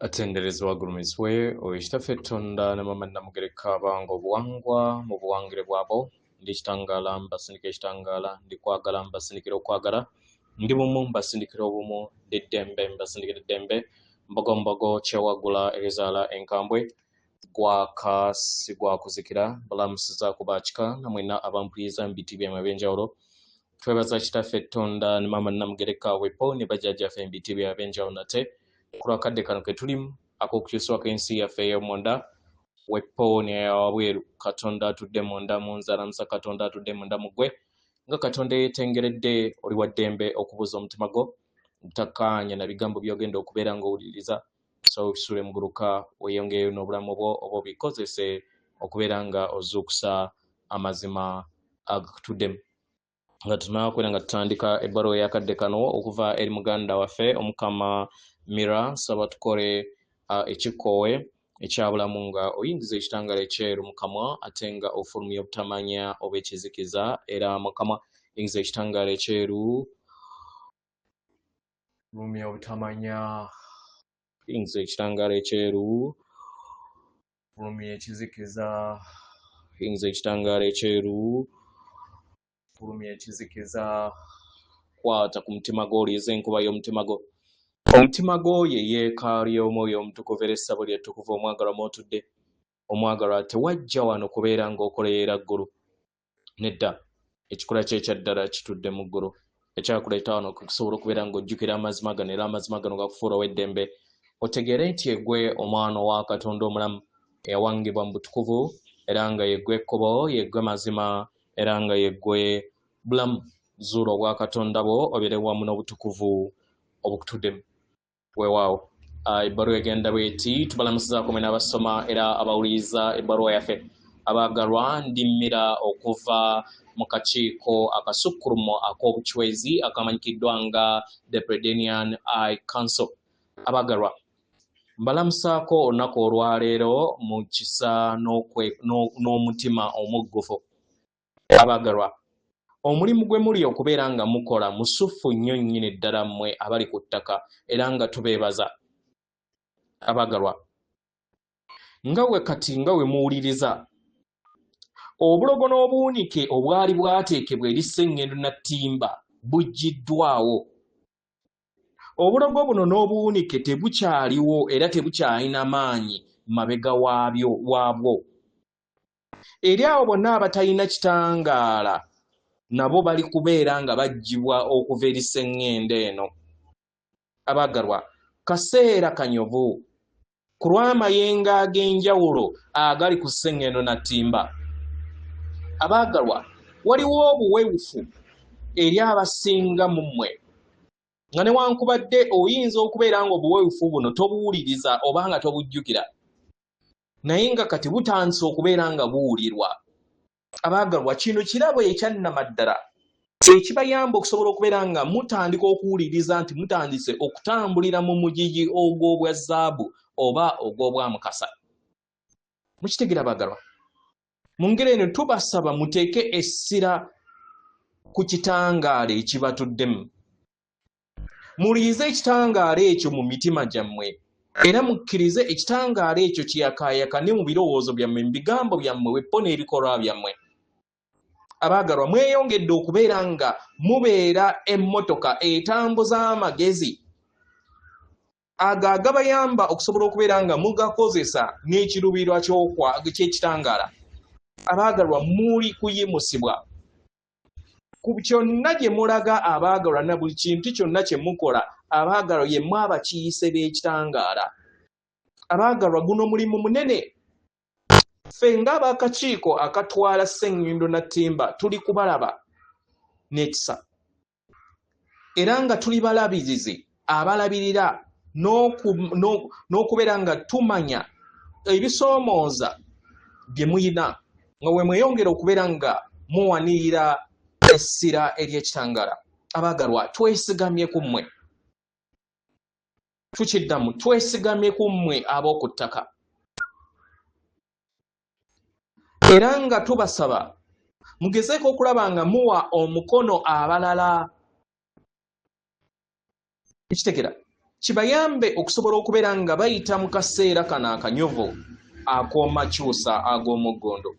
Atenderezwa gulumizibwe oekitaffe Tonda ne mama Namugereka abanga obuwangwa mu buwangire bwabo ndi kitangala mbasindika ekitangala ndi kwagala mbasindikira okwagala ndi bumu mbasindikira obumu ndi ddembe mbasindikira eddembe mbogo kyewagula ebizaala enkambwe gwaka si gwakuzikira balamusiza kubakika namwena abampuliriza mu biti byamwe ebyenjawulo twebaza kitaffe Tonda ne mama Namugereka wepo ne bajjajjaffe mu biti byabwe ebyenjawulo nate kulakadde kano ketulimu ak'okukyusibwa kw'ensi yaffe ey'omunda wepo ne wabweru Katonda atudde munda mu nzalamusa Katonda atudde munda mu ggwe nga Katonda yeetengeredde oli wa ddembe okubuza omutima gwo butakkaanya na bigambo by'ogenda okubeera ng'owuliriza so bisule muguluka weeyongereyo n'obulamu bwo oba obikozese okubeera nga ozuukusa amazima agakutuddemu nga tumala kubeera nga tutandika ebbaluwa ey'akadde kano okuva eri muganda waffe omukama Mira nsaba tukole ekikoowe ekyabulamu nga oyingiza ekitangala ekyeru mu kamwa ate nga ofulumya obutamanya oba ekizikiza era mukama yingiza ekitangala ekyeru fulumya obutamanya yingiza ekitangala ekyeru fulumya ekizikiza yingiza ekitangala ekyeru fulumya ekizikiza kwata ku mutima gwo oliiza enkuba y'omutima gwo omutima gwo ye yeekaalu y'omwoyo omutukuvu era essabo lyettukuvu omwagalwa mw'otudde omwagalwa tewajja wano kubeera ng'okoleera ggulu nedda ekikula kye ekyaddala kitudde mu ggulu ekyakuleeta wano kusobola okubeera ng'ojjukira amazima gano era amazima gano gakufuula ow'eddembe otegeere nti yeggwe omwana owa Katonda omulamu eyawangibwa mu butukuvu era nga yeggwe ekkubo yeggwe mazima era nga yeggwe bulamu zuula obwa Katonda bwo obeere wamu n'obutukuvu obukutuddemu weewaawo ebbaluwa egenda bweti tubalamusizaako mwena abasoma era abawuliriza ebbaluwa yaffe abaagalwa ndimmira okuva mu kakiiko akasukkulumo ak'obuchwezi akamanyikiddwa nga the Predenian High Council abaagalwa mbalamusaako olunaku olwaleero mu kisa n'omutima omuggufu abaagalwa omulimu gwe muli okubeera nga mukola musufu nnyo nnyini ddala mmwe abali ku ttaka era nga tubeebaza abaagalwa nga we muwuliriza obulogo n'obuwunike obwali bwateekebwa eri Ssenngendo Nattimba buggiddwawo obulogo buno n'obuwunike tebukyaliwo era tebukyalina maanyi mabega waabwo eri abo bonna abatalina kitangaala nabo bali kubeera nga baggyibwa okuva eri Ssenngendo eno abaagalwa kaseera kanyovu ku lw'amayengo ag'enjawulo agali ku Ssenngendo Nattimba abaagalwa waliwo obuweerufu eri abasinga mu mmwe nga newankubadde oyinza okubeera nga obuweerufu buno tobuwuliriza oba nga tobujjukira naye nga kati butandise okubeera nga buwulirwa abaagalwa kino kirabo ekyannamaddala ekibayamba okusobola okubeera nga mutandika okuwuliriza nti mutandise okutambulira mu mugigi ogw'obwa zaabu oba ogw'obwamukasa mukitegera abaagalwa mu ngeri eno tubasaba muteeke essira ku kitangaala ekibatuddemu muliize ekitangaala ekyo mu mitima gyammwe era mukkirize ekitangaala ekyo kiyakaayakane mu birowoozo byammwe mu bigambo byammwe wepo n'ebikolwa byammwe abaagalwa mweyongedde okubeera nga mubeera emmotoka etambuza amagezi agabayamba okusobola okubeera nga mugakozesa n'ekirubirwa ky'ekitangaala abaagalwa muli kuyimusibwa ku kyonna gye mulaga abaagalwa na buli kintu kyonna kye mukola abaagalwa ye mwe abakiise b'ekitangaala abaagalwa guno mulimu munene ffe ng'abakakiiko akatwala Ssenngendo Nattimba tuli kubalaba n'ekisa era nga tuli balabirizi abalabirira n'okubeera nga tumanya ebisoomooza bye muyina nga we mweyongera okubeera nga muwanirira essira ery'ekitangaala abaagalwa twesigamye ku mmwe tukiddamu twesigamye ku mmwe ab'oku ttaka era nga tubasaba mugezeeko okulaba nga muwa omukono abalala ekitegera kibayambe okusobola okubeera nga bayita mu kaseera kano akanyuvu ak'omakyusa ag'omuggondo.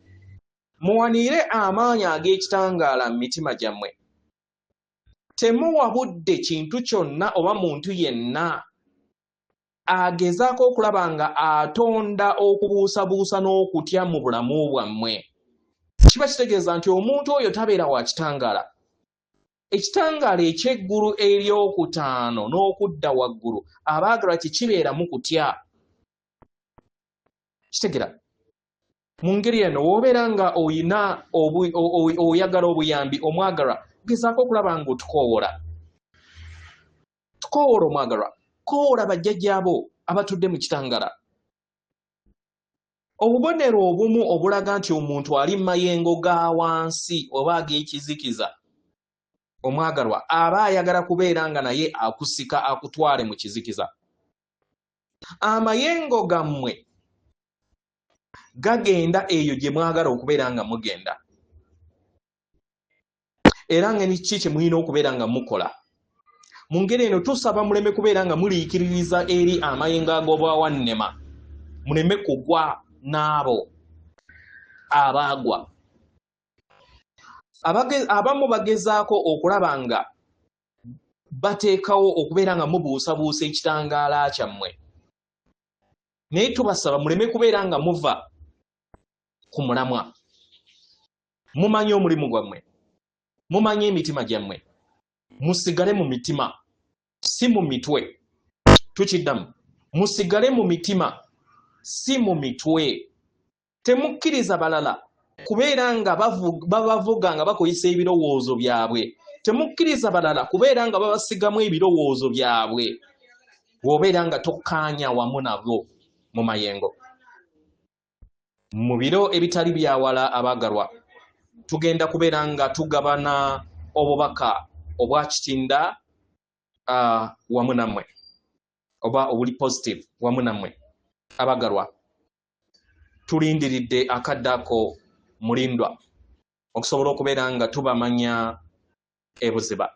Muwanire amaanyi ag'ekitangaala mu mitima gyammwe. Temuwa budde kintu kyonna oba muntu yenna agezaako okulaba nga atonda okubuusabuusa n'okutya mu bulamu bwammwe. Kiba kitegeeza nti omuntu oyo tabeera wa kitangaala. Ekitangaala eky'eggulu eryokutaano n'okudda waggulu abaagalwa kibeeramu kutya. Kitegera mu ngeri eno w'obeera nga oyagala obuyambi omwagalwa, gezaako okulaba nga otukoowola. Tukoowola omwagalwa, koowoola bajjajjaabo abatudde mu kitangaala. Obubonero obumu obulaga nti omuntu ali mu mayengo ga wansi oba ag'ekizikiza, omwagalwa aba ayagala kubeera nga naye akusika akutwale mu kizikiza. Amayengo gammwe gagenda eyo gye mwagala okubeera nga mugenda. Era ng'eni kiki kye mulina okubeera nga mukola. Mu ngeri eno tusaba muleme kubeera nga muliikiririza eri amayengo ag'obwawannema, muleme kugwa n'abo abaagwa. Abamu bagezaako okulaba nga bateekawo okubeera nga mubuusabuusa ekitangaala kyammwe. Naye tubasaba muleme kubeera nga muva ku mulamwa. Mumanye omulimu gwammwe, mumanye emitima gyammwe, musigale mu mitima, si mu mitwe. Tukiddamu, musigale mu mitima, si mu mitwe. Temukkiriza balala kubeera nga babavuga nga bakozesa ebirowoozo byabwe. Temukkiriza balala kubeera nga babasigamu ebirowoozo byabwe, bw'obeera nga tokkaanya wamu nabo mu mayengo. Mu biro ebitali byawala abaagalwa, tugenda kubeera nga tugabana obubaka obwa kitinda wamu nammwe, oba obuli positive wamu nammwe abaagalwa. Tulindiridde akadde ako mulindwa okusobola okubeera nga tubamanya ebuziba,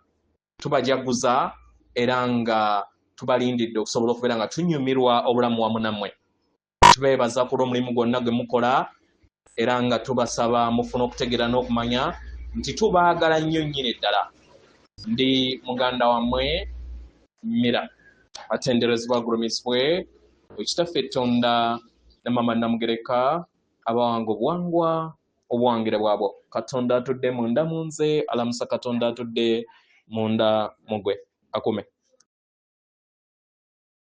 tubajaguza era nga tubalindidde okusobola okubeera nga tunyumirwa obulamu wamu nammwe. Tubeebaza ku lw'omulimu gwonna gwe mukola era nga tubasaba mufuna okutegeera n'okumanya nti tubaagala nnyo nnyini ddala. Ndi muganda wammwe Mira, atenderezebwa agulumizibwe ekitaffe Tonda ne Mama Namugereka abawanga obuwangwa obuwangire bwabwo. Katonda atudde munda mu nze, alamusa Katonda atudde munda mu gwe. Akume.